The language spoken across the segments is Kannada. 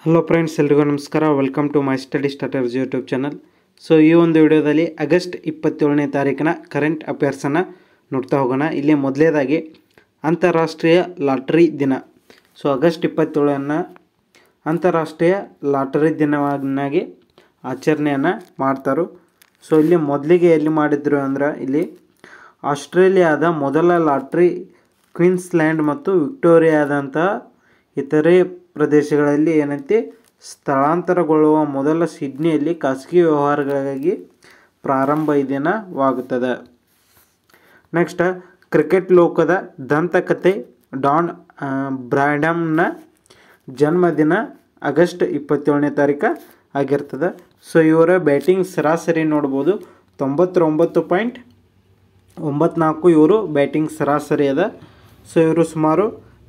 ಹಲೋ ಫ್ರೆಂಡ್ಸ್, ಎಲ್ರಿಗೂ ನಮಸ್ಕಾರ. Welcome to my study starters YouTube channel. So ಈ ಒಂದು ವಿಡಿಯೋದಲ್ಲಿ ಆಗಸ್ಟ್ 27ನೇ ತಾರೀಕಿನ ಕರೆಂಟ್ ಅಫೇರ್ಸನ್ನು ನೋಡ್ತಾ ಹೋಗೋಣ. ಇಲ್ಲಿ ಮೊದಲೇದಾಗಿ ಅಂತಾರಾಷ್ಟ್ರೀಯ ಲಾಟ್ರಿ ದಿನ. ಸೊ ಆಗಸ್ಟ್ 27ನ್ನು ಅಂತಾರಾಷ್ಟ್ರೀಯ ಲಾಟರಿ ದಿನವನ್ನಾಗಿ ಆಚರಣೆಯನ್ನು ಮಾಡ್ತಾರೆ. ಸೊ ಇಲ್ಲಿ ಮೊದಲಿಗೆ ಎಲ್ಲಿ ಮಾಡಿದ್ರು ಅಂದ್ರೆ ಇಲ್ಲಿ ಆಸ್ಟ್ರೇಲಿಯಾದ ಮೊದಲ ಲಾಟ್ರಿ ಕ್ವೀನ್ಸ್ಲ್ಯಾಂಡ್ ಮತ್ತು ವಿಕ್ಟೋರಿಯಾದಂಥ ಇತರೆ ಪ್ರದೇಶಗಳಲ್ಲಿ ಏನಂತೆ ಸ್ಥಳಾಂತರಗೊಳ್ಳುವ ಮೊದಲ ಸಿಡ್ನಿಯಲ್ಲಿ ಖಾಸಗಿ ವ್ಯವಹಾರಗಳಿಗಾಗಿ ಪ್ರಾರಂಭ ಈ ದಿನವಾಗುತ್ತದೆ. ನೆಕ್ಸ್ಟ್, ಕ್ರಿಕೆಟ್ ಲೋಕದ ದಂತಕಥೆ ಡಾನ್ ಬ್ರಾಡಮ್ನ ಜನ್ಮದಿನ ಆಗಸ್ಟ್ 27ನೇ ತಾರೀಕು ಆಗಿರ್ತದೆ. ಸೊ ಇವರ ಬ್ಯಾಟಿಂಗ್ ಸರಾಸರಿ ನೋಡ್ಬೋದು 99.94 ಇವರು ಬ್ಯಾಟಿಂಗ್ ಸರಾಸರಿ ಅದ. ಸೊ ಇವರು ಸುಮಾರು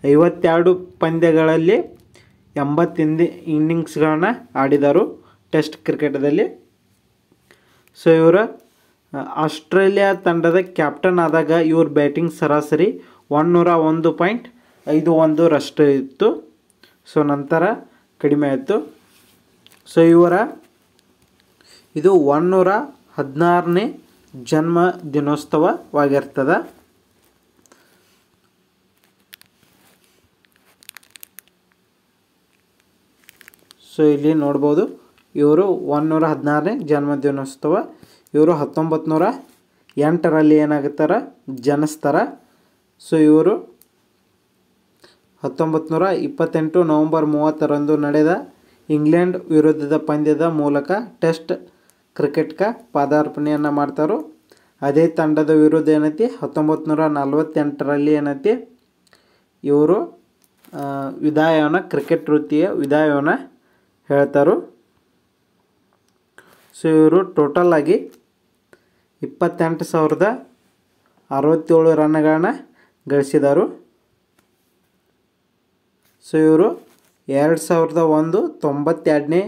52 ಪಂದ್ಯಗಳಲ್ಲಿ 80 ಇನ್ನಿಂಗ್ಸ್ಗಳನ್ನ ಆಡಿದರು ಟೆಸ್ಟ್ ಕ್ರಿಕೆಟದಲ್ಲಿ. ಸೊ ಇವರ ಆಸ್ಟ್ರೇಲಿಯಾ ತಂಡದ ಕ್ಯಾಪ್ಟನ್ ಆದಾಗ ಇವ್ರ ಬ್ಯಾಟಿಂಗ್ ಸರಾಸರಿ 101.51 ರಷ್ಟು ಇತ್ತು. ಸೊ ನಂತರ ಕಡಿಮೆ ಆಯಿತು. ಸೊ ಇವರ ಇದು 116ನೇ ಜನ್ಮ ದಿನೋತ್ಸವವಾಗಿರ್ತದೆ. ಸೊ ಇಲ್ಲಿ ನೋಡ್ಬೋದು ಇವರು 116ನೇ ಜನ್ಮದಿನೋತ್ಸವ. ಇವರು 1908ರಲ್ಲಿ ಏನಾಗುತ್ತಾರೆ ಜನಿಸ್ತಾರೆ. ಸೊ ಇವರು 1928 ನವೆಂಬರ್ 30ರಂದು ನಡೆದ ಇಂಗ್ಲೆಂಡ್ ವಿರುದ್ಧದ ಪಂದ್ಯದ ಮೂಲಕ ಟೆಸ್ಟ್ ಕ್ರಿಕೆಟ್ಗೆ ಪಾದಾರ್ಪಣೆಯನ್ನು ಮಾಡ್ತಾರೆ. ಅದೇ ತಂಡದ ವಿರುದ್ಧ ಏನೈತಿ 1948ರಲ್ಲಿ ಏನೈತಿ ಇವರು ವಿದಾಯವನ್ನು ಕ್ರಿಕೆಟ್ ವೃತ್ತಿಯ ವಿದಾಯವನ್ನು ಹೇಳ್ತಾರೆ. ಸೊ ಇವರು ಟೋಟಲ್ ಆಗಿ 28,067 ರನ್ಗಳನ್ನು ಗಳಿಸಿದರು. ಸೊ ಇವರು 2001 92ನೇ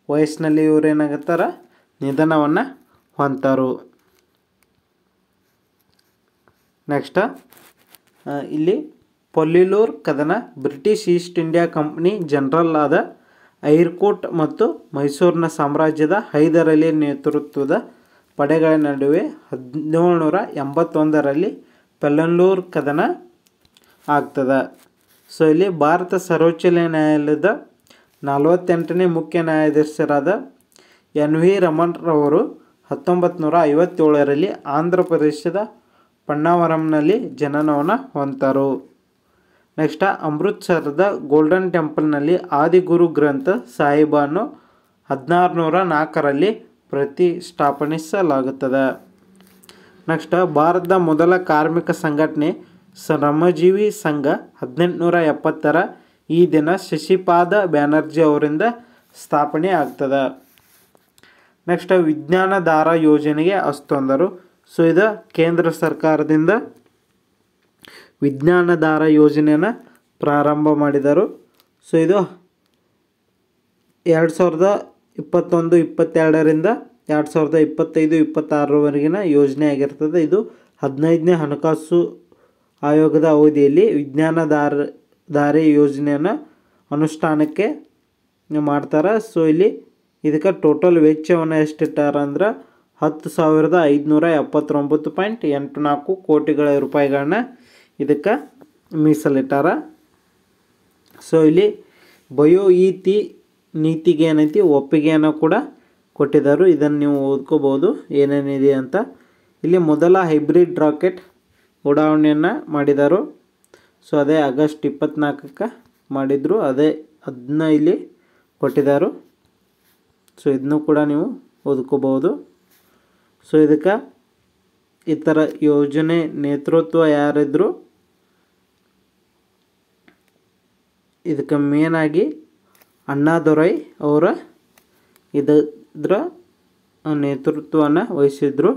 ವಯಸ್ಸಿನಲ್ಲಿ ಇವರು ಏನಾಗುತ್ತಾರೆ ನಿಧನವನ್ನು ಹೊಂದರು. ನೆಕ್ಸ್ಟ್ ಇಲ್ಲಿ ಪೊಲ್ಲಿಲೂರ್ ಕದನ British East India company general ಆದ ಐರ್ಕೋಟ್ ಮತ್ತು ಮೈಸೂರಿನ ಸಾಮ್ರಾಜ್ಯದ ಹೈದರ್ ಅಲಿ ನೇತೃತ್ವದ ಪಡೆಗಳ ನಡುವೆ 1781ರಲ್ಲಿ ಪೊಲ್ಲಿಲೂರ್ ಕದನ ಆಗ್ತದೆ. ಸೊ ಇಲ್ಲಿ ಭಾರತ ಸರ್ವೋಚ್ಚ ನ್ಯಾಯಾಲಯದ 48ನೇ ಮುಖ್ಯ ನ್ಯಾಯಾಧೀಶರಾದ NV ರಮಣರವರು 1957ರಲ್ಲಿ ಆಂಧ್ರ ಪ್ರದೇಶದ ಪನ್ನಾವರಂನಲ್ಲಿ ಜನನವನ್ನು ಹೊಂದರು. ನೆಕ್ಸ್ಟ್, ಅಮೃತ್ಸರದ ಗೋಲ್ಡನ್ ಟೆಂಪಲ್ನಲ್ಲಿ ಆದಿಗುರು ಗ್ರಂಥ ಸಾಹಿಬನ್ನು 1604ರಲ್ಲಿ ಪ್ರತಿಷ್ಠಾಪನಿಸಲಾಗುತ್ತದೆ. ನೆಕ್ಸ್ಟ್, ಭಾರತದ ಮೊದಲ ಕಾರ್ಮಿಕ ಸಂಘಟನೆ ಶ್ರಮಜೀವಿ ಸಂಘ 1870ರ ಈ ದಿನ ಶಶಿಪಾದ ಬ್ಯಾನರ್ಜಿ ಅವರಿಂದ ಸ್ಥಾಪನೆ ಆಗ್ತದೆ. ನೆಕ್ಸ್ಟ್, ವಿಜ್ಞಾನಧಾರ ಯೋಜನೆಗೆ ಅಸ್ತೊಂದರು. ಸೊ ಇದು ಕೇಂದ್ರ ಸರ್ಕಾರದಿಂದ ವಿಜ್ಞಾನಧಾರ ಯೋಜನೆಯನ್ನು ಪ್ರಾರಂಭ ಮಾಡಿದರು. ಸೊ ಇದು 2021-22ರಿಂದ 2025-26ರವರೆಗಿನ ಯೋಜನೆ ಆಗಿರ್ತದೆ. ಇದು 15ನೇ ಹಣಕಾಸು ಆಯೋಗದ ಅವಧಿಯಲ್ಲಿ ವಿಜ್ಞಾನಧಾರೆ ಯೋಜನೆಯನ್ನು ಅನುಷ್ಠಾನಕ್ಕೆ ಮಾಡ್ತಾರೆ. ಸೊ ಇಲ್ಲಿ ಇದಕ್ಕೆ ಟೋಟಲ್ ವೆಚ್ಚವನ್ನು ಎಷ್ಟಿಟ್ಟಾರ ಅಂದ್ರೆ 10,579.84 ಕೋಟಿಗಳ ರೂಪಾಯಿಗಳನ್ನ ಇದಕ್ಕೆ ಮೀಸಲಿಟ್ಟಾರ. ಸೊ ಇಲ್ಲಿ ನೀತಿಗೆ ಏನೈತಿ ಒಪ್ಪಿಗೆಯನ್ನು ಕೂಡ ಕೊಟ್ಟಿದ್ದಾರೆ. ಇದನ್ನು ನೀವು ಓದ್ಕೋಬೋದು ಏನೇನಿದೆ ಅಂತ. ಇಲ್ಲಿ ಮೊದಲ ಹೈಬ್ರಿಡ್ ರಾಕೆಟ್ ಉಡಾವಣೆಯನ್ನು ಮಾಡಿದರು. ಸೊ ಅದೇ ಆಗಸ್ಟ್ 24ಕ್ಕೆ ಮಾಡಿದರು. ಅದನ್ನ ಇಲ್ಲಿ ಕೊಟ್ಟಿದ್ದಾರೆ. ಸೊ ಇದನ್ನು ಕೂಡ ನೀವು ಓದ್ಕೋಬೋದು. ಸೊ ಇದಕ್ಕೆ ಈ ಥರ ಯೋಜನೆ ನೇತೃತ್ವ ಯಾರಿದ್ರು, ಇದಕ್ಕೆ ಮೇನಾಗಿ ಅಣ್ಣಾದೊರೈ ಅವರ ಇದರ ನೇತೃತ್ವವನ್ನು ವಹಿಸಿದ್ರು.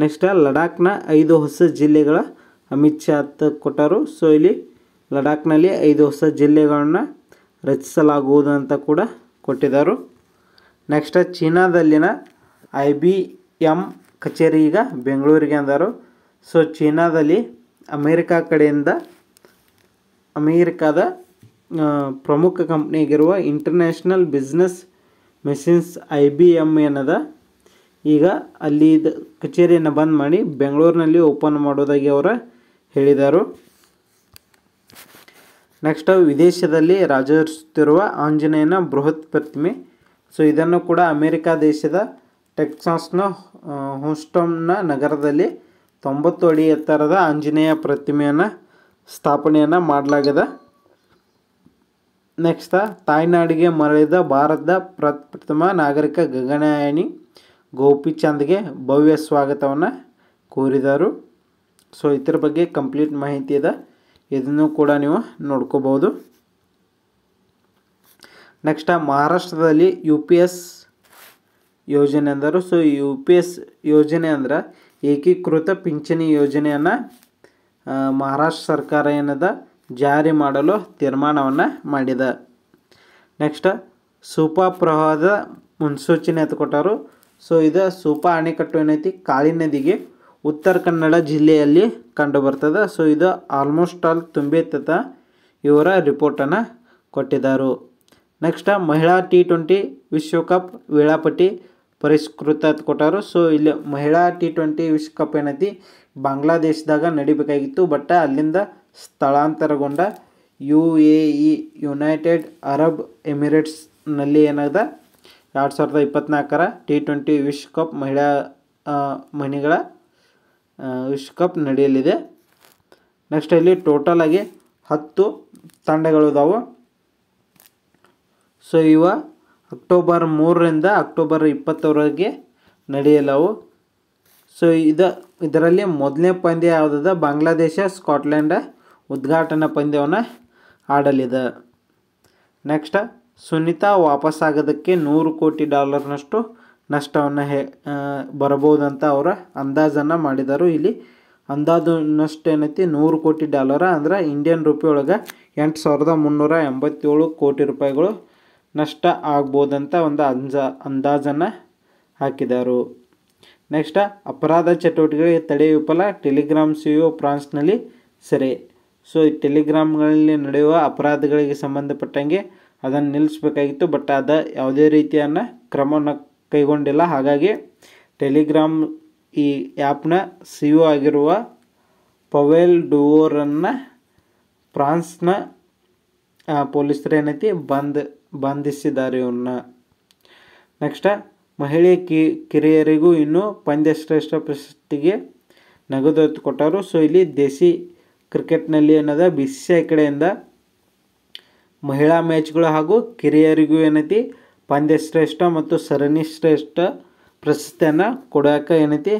ನೆಕ್ಸ್ಟ್, ಲಡಾಖ್ನ 5 ಹೊಸ ಜಿಲ್ಲೆಗಳ ಅಮಿತ್ ಶಾ ಕೊಟ್ಟರು. ಸೊ ಇಲ್ಲಿ ಲಡಾಖ್ನಲ್ಲಿ 5 ಹೊಸ ಜಿಲ್ಲೆಗಳನ್ನು ರಚಿಸಲಾಗುವುದು ಅಂತ ಕೂಡ ಕೊಟ್ಟಿದ್ದರು. ನೆಕ್ಸ್ಟ್, ಚೀನಾದಲ್ಲಿನ IBM ಕಚೇರಿ ಈಗ ಬೆಂಗಳೂರಿಗೆ ಅಂದರು. ಸೊ ಚೀನಾದಲ್ಲಿ ಅಮೇರಿಕಾದ ಪ್ರಮುಖ ಕಂಪ್ನಿಯಾಗಿರುವ ಇಂಟರ್ನ್ಯಾಷನಲ್ ಬಿಸ್ನೆಸ್ ಮೆಷಿನ್ಸ್ IBM ಏನದ ಈಗ ಅಲ್ಲಿ ಕಚೇರಿಯನ್ನು ಬಂದ್ ಮಾಡಿ ಬೆಂಗಳೂರಿನಲ್ಲಿ ಓಪನ್ ಮಾಡೋದಾಗಿ ಅವರು ಹೇಳಿದರು. ನೆಕ್ಸ್ಟ್ ವಿದೇಶದಲ್ಲಿ ರಾಜರಿಸುತ್ತಿರುವ ಆಂಜನೇಯನ ಬೃಹತ್ ಪ್ರತಿಮೆ. ಸೊ ಇದನ್ನು ಕೂಡ ಅಮೆರಿಕ ದೇಶದ ಟೆಕ್ಸಾಸ್ನ ಹೂಸ್ಟನ್ನ ನಗರದಲ್ಲಿ 90 ಅಡಿ ಎತ್ತರದ ಆಂಜನೇಯ ಪ್ರತಿಮೆಯನ್ನು ಸ್ಥಾಪನೆಯನ್ನು ಮಾಡಲಾಗಿದೆ. ನೆಕ್ಸ್ಟ್ ತಾಯ್ನಾಡಿಗೆ ಮರಳಿದ ಭಾರತದ ಪ್ರಥಮ ನಾಗರಿಕ ಗಗನಯಾನಿ ಗೋಪಿಚಂದ್ಗೆ ಭವ್ಯ ಸ್ವಾಗತವನ್ನು ಕೋರಿದರು. ಸೊ ಇದರ ಬಗ್ಗೆ ಕಂಪ್ಲೀಟ್ ಮಾಹಿತಿ ಇದೆ, ಇದನ್ನು ಕೂಡ ನೀವು ನೋಡ್ಕೋಬೋದು. ನೆಕ್ಸ್ಟ್ ಮಹಾರಾಷ್ಟ್ರದಲ್ಲಿ UPS ಯೋಜನೆ ಅಂದರು. ಸೊ UPS ಯೋಜನೆ ಅಂದ್ರೆ ಏಕೀಕೃತ ಪಿಂಚಣಿ ಯೋಜನೆಯನ್ನು ಮಹಾರಾಷ್ಟ್ರ ಸರ್ಕಾರ ಏನದ ಜಾರಿ ಮಾಡಲು ತೀರ್ಮಾನವನ್ನು ಮಾಡಿದೆ. ನೆಕ್ಸ್ಟ್ ಸೂಪಾ ಪ್ರವಾಹದ ಮುನ್ಸೂಚನೆ ಅಂತ ಕೊಟ್ಟರು. ಸೊ ಇದು ಸೂಪಾ ಅಣೆಕಟ್ಟು ಏನೈತಿ ಕಾಳಿ ನದಿಗೆ ಉತ್ತರ ಕನ್ನಡ ಜಿಲ್ಲೆಯಲ್ಲಿ ಕಂಡು ಬರ್ತದೆ. ಸೊ ಇದು ಆಲ್ಮೋಸ್ಟ್ ಆಲ್ ತುಂಬಿತತ ಇವರ ರಿಪೋರ್ಟನ್ನು ಕೊಟ್ಟಿದ್ದಾರೆ. ನೆಕ್ಸ್ಟ್ ಮಹಿಳಾ T20 ವಿಶ್ವಕಪ್ ವೇಳಾಪಟ್ಟಿ ಪರಿಷ್ಕೃತ ಅಂತ ಕೊಟ್ಟರು. ಸೊ ಇಲ್ಲಿ ಮಹಿಳಾ T20 ವಿಶ್ವಕಪ್ ಏನೈತಿ ಬಾಂಗ್ಲಾದೇಶದಾಗ ನಡಿಬೇಕಾಗಿತ್ತು, ಬಟ್ ಅಲ್ಲಿಂದ ಸ್ಥಳಾಂತರಗೊಂಡ UAE ಯುನೈಟೆಡ್ ಅರಬ್ ಎಮಿರೇಟ್ಸ್ನಲ್ಲಿ ಏನಾಗಿದೆ 2024 T20 ವಿಶ್ವಕಪ್ ಮಹಿಳೆಗಳ ವಿಶ್ವಕಪ್ ನಡೆಯಲಿದೆ. ನೆಕ್ಸ್ಟ್ ಇಲ್ಲಿ ಟೋಟಲ್ ಆಗಿ 10 ತಂಡಗಳು ಇದಾವೆ. ಸೊ ಇವ ಅಕ್ಟೋಬರ್ 3ರಿಂದ ಅಕ್ಟೋಬರ್ 20ರವರೆಗೆ ನಡೆಯಲವು. ಸೊ ಇದರಲ್ಲಿ ಮೊದಲನೇ ಪಂದ್ಯ ಯಾವುದದ ಬಾಂಗ್ಲಾದೇಶ ಸ್ಕಾಟ್ಲೆಂಡ್ ಉದ್ಘಾಟನಾ ಪಂದ್ಯವನ್ನು ಆಡಲಿದೆ. ನೆಕ್ಸ್ಟ್ ಸುನೀತಾ ವಾಪಸ್ಸಾಗೋದಕ್ಕೆ $100 ಕೋಟಿ ನಷ್ಟವನ್ನು ಬರಬಹುದಂತ ಅವರ ಅಂದಾಜನ್ನು ಮಾಡಿದರು. ಇಲ್ಲಿ ಅಂದಾಜು ನಷ್ಟ ಏನೈತಿ $100 ಕೋಟಿ ಅಂದ್ರೆ ಇಂಡಿಯನ್ ರೂಪಿ ಒಳಗೆ 8,387 ಕೋಟಿ ರೂಪಾಯಿಗಳು ನಷ್ಟ ಆಗ್ಬೋದಂತ ಒಂದು ಅಂದಾಜನ್ನು ಹಾಕಿದರು. ನೆಕ್ಸ್ಟ್ ಅಪರಾಧ ಚಟುವಟಿಕೆಗಳಿಗೆ ತಡೆ ವಿಫಲ, ಟೆಲಿಗ್ರಾಮ್ CEO ಫ್ರಾನ್ಸ್ನಲ್ಲಿ ಸೆರೆ. ಸೊ ಈ ಟೆಲಿಗ್ರಾಮ್ಗಳಲ್ಲಿ ನಡೆಯುವ ಅಪರಾಧಗಳಿಗೆ ಸಂಬಂಧಪಟ್ಟಂಗೆ ಅದನ್ನು ನಿಲ್ಲಿಸಬೇಕಾಗಿತ್ತು, ಬಟ್ ಯಾವುದೇ ರೀತಿಯನ್ನು ಕ್ರಮವನ್ನು ಕೈಗೊಂಡಿಲ್ಲ. ಹಾಗಾಗಿ ಟೆಲಿಗ್ರಾಮ್ ಈ ಆ್ಯಪ್ನ CEO ಆಗಿರುವ ಪವೆಲ್ ಡುವೋರನ್ನು ಫ್ರಾನ್ಸ್ನ ಪೊಲೀಸರು ಏನೈತಿ ಬಂಧಿಸಿದ್ದಾರೆ ಇವ್ರನ್ನ. ನೆಕ್ಸ್ಟ್ ಮಹಿಳೆ ಕಿರಿಯರಿಗೂ ಇನ್ನೂ ಪಂದ್ಯಶ್ರೇಷ್ಠ ಪ್ರಶಸ್ತಿಗೆ ನಗದು ಕೊಟ್ಟರು. ಸೊ ಇಲ್ಲಿ ದೇಸಿ ಕ್ರಿಕೆಟ್ನಲ್ಲಿ ಏನದ BCCI ಕಡೆಯಿಂದ ಮಹಿಳಾ ಮ್ಯಾಚ್ಗಳು ಹಾಗೂ ಕಿರಿಯರಿಗೂ ಏನೈತಿ ಪಂದ್ಯಶ್ರೇಷ್ಠ ಮತ್ತು ಸರಣಿ ಶ್ರೇಷ್ಠ ಪ್ರಶಸ್ತಿಯನ್ನು ಕೊಡೋಕೆ ಏನೈತಿ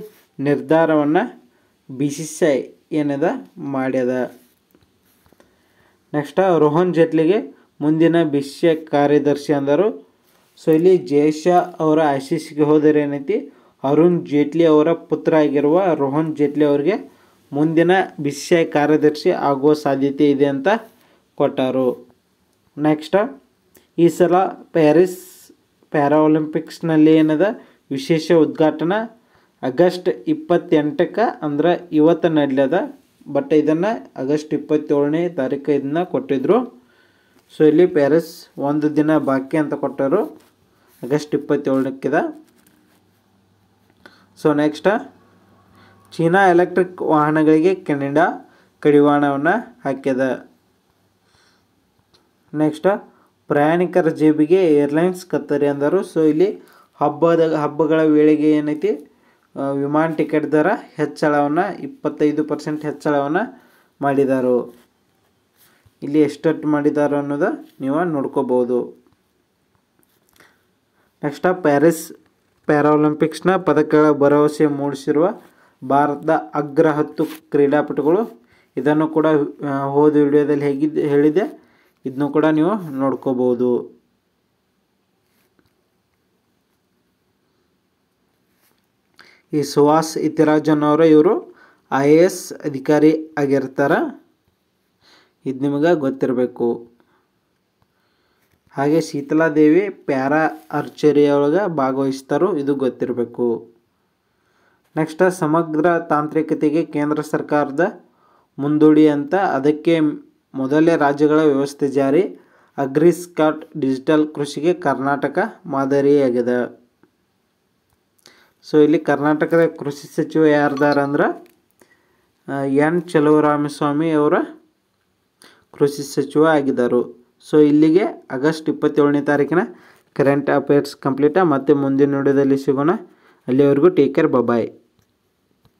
ನಿರ್ಧಾರವನ್ನು BCCI ಏನದ ಮಾಡ್ಯದ. ನೆಕ್ಸ್ಟ್ ರೋಹನ್ ಜೇಟ್ಲಿಗೆ ಮುಂದಿನ BCCI ಕಾರ್ಯದರ್ಶಿ ಅಂದರು. ಸೊ ಇಲ್ಲಿ ಜಯಶಾ ಅವರ ICCಗೆ ಹೋದರೆ ಏನೈತಿ ಅರುಣ್ ಜೇಟ್ಲಿ ಅವರ ಪುತ್ರ ಆಗಿರುವ ರೋಹನ್ ಜೇಟ್ಲಿ ಅವರಿಗೆ ಮುಂದಿನ BCCI ಕಾರ್ಯದರ್ಶಿ ಆಗುವ ಸಾಧ್ಯತೆ ಇದೆ ಅಂತ ಕೊಟ್ಟರು. ನೆಕ್ಸ್ಟ್ ಈ ಸಲ ಪ್ಯಾರಿಸ್ ಪ್ಯಾರಾಒಲಿಂಪಿಕ್ಸ್ನಲ್ಲಿ ಏನದ ವಿಶೇಷ ಉದ್ಘಾಟನಾ ಆಗಸ್ಟ್ 28ಕ್ಕೆ ಅಂದ್ರೆ ಇವತ್ತು ನಡ್ಯದ, ಬಟ್ ಇದನ್ನು ಆಗಸ್ಟ್ 27ನೇ ತಾರೀಕು ಇದನ್ನು ಕೊಟ್ಟಿದ್ರು. ಸೊ ಇಲ್ಲಿ ಪ್ಯಾರಿಸ್ ಒಂದು ದಿನ ಬಾಕಿ ಅಂತ ಕೊಟ್ಟರು, ಆಗಸ್ಟ್ 27ಕ್ಕಿದೆ. ಸೊ ನೆಕ್ಸ್ಟ್ ಚೀನಾ ಎಲೆಕ್ಟ್ರಿಕ್ ವಾಹನಗಳಿಗೆ ಕೆನಡಾ ಕಡಿವಾಣವನ್ನು ಹಾಕ್ಯದ. ನೆಕ್ಸ್ಟ್ ಪ್ರಯಾಣಿಕರ ಜೇಬಿಗೆ ಏರ್ಲೈನ್ಸ್ ಕತ್ತರಿ ಅಂದರು. ಸೊ ಇಲ್ಲಿ ಹಬ್ಬಗಳ ವೇಳೆಗೆ ಏನೈತಿ ವಿಮಾನ ಟಿಕೆಟ್ ದರ ಹೆಚ್ಚಳವನ್ನು 25% ಹೆಚ್ಚಳವನ್ನು ಮಾಡಿದರು. ಇಲ್ಲಿ ಎಷ್ಟೆಷ್ಟು ಮಾಡಿದ್ದಾರೆ ಅನ್ನೋದು ನೀವು ನೋಡ್ಕೋಬೋದು. ನೆಕ್ಸ್ಟ್ ಪ್ಯಾರಿಸ್ ಪ್ಯಾರಾಒಲಿಂಪಿಕ್ಸ್ನ ಪದಕಗಳ ಭರವಸೆ ಮೂಡಿಸಿರುವ ಭಾರತದ ಅಗ್ರ 10 ಕ್ರೀಡಾಪಟುಗಳು. ಇದನ್ನು ಕೂಡ ಹೋದ ವಿಡಿಯೋದಲ್ಲಿ ಹೇಳಿದೆ, ಇದನ್ನು ಕೂಡ ನೀವು ನೋಡ್ಕೋಬೋದು. ಈ ಸುಹಾಸ್ ಇತಿರಾಜನ್ ಅವರು ಇವರು IAS ಅಧಿಕಾರಿ ಆಗಿರ್ತಾರೆ, ಇದು ನಿಮಗೆ ಗೊತ್ತಿರಬೇಕು. ಹಾಗೆ ಶೀತಲಾದೇವಿ ಪ್ಯಾರಾ ಆರ್ಚರಿ ಒಳಗೆ ಭಾಗವಹಿಸ್ತಾರೋ, ಇದು ಗೊತ್ತಿರಬೇಕು. ನೆಕ್ಸ್ಟ್ ಸಮಗ್ರ ತಾಂತ್ರಿಕತೆಗೆ ಕೇಂದ್ರ ಸರ್ಕಾರದ ಮುಂದೂಡಿ ಅಂತ ಅದಕ್ಕೆ ಮೊದಲೇ ರಾಜ್ಯಗಳ ವ್ಯವಸ್ಥೆ ಜಾರಿ. ಅಗ್ರಿಸ್ಟಾರ್ಟ್ ಡಿಜಿಟಲ್ ಕೃಷಿಗೆ ಕರ್ನಾಟಕ ಮಾದರಿಯಾಗಿದೆ. ಸೊ ಇಲ್ಲಿ ಕರ್ನಾಟಕದ ಕೃಷಿ ಸಚಿವ ಯಾರ್ದಾರ ಅಂದ್ರೆ ಎನ್ ಚಲುವರಾಯಸ್ವಾಮಿ ಅವರ ಕೃಷಿ ಸಚಿವ ಆಗಿದ್ದರು. ಸೊ ಇಲ್ಲಿಗೆ ಆಗಸ್ಟ್ 27ನೇ ತಾರೀಕಿನ ಕರೆಂಟ್ ಅಫೇರ್ಸ್ ಕಂಪ್ಲೀಟ. ಮತ್ತೆ ಮುಂದಿನ ವಿಡಿಯೋದಲ್ಲಿ ಸಿಗೋಣ. ಅಲ್ಲಿವರೆಗೂ ಟೇಕ್ ಕೇರ್, ಬಾಯ್.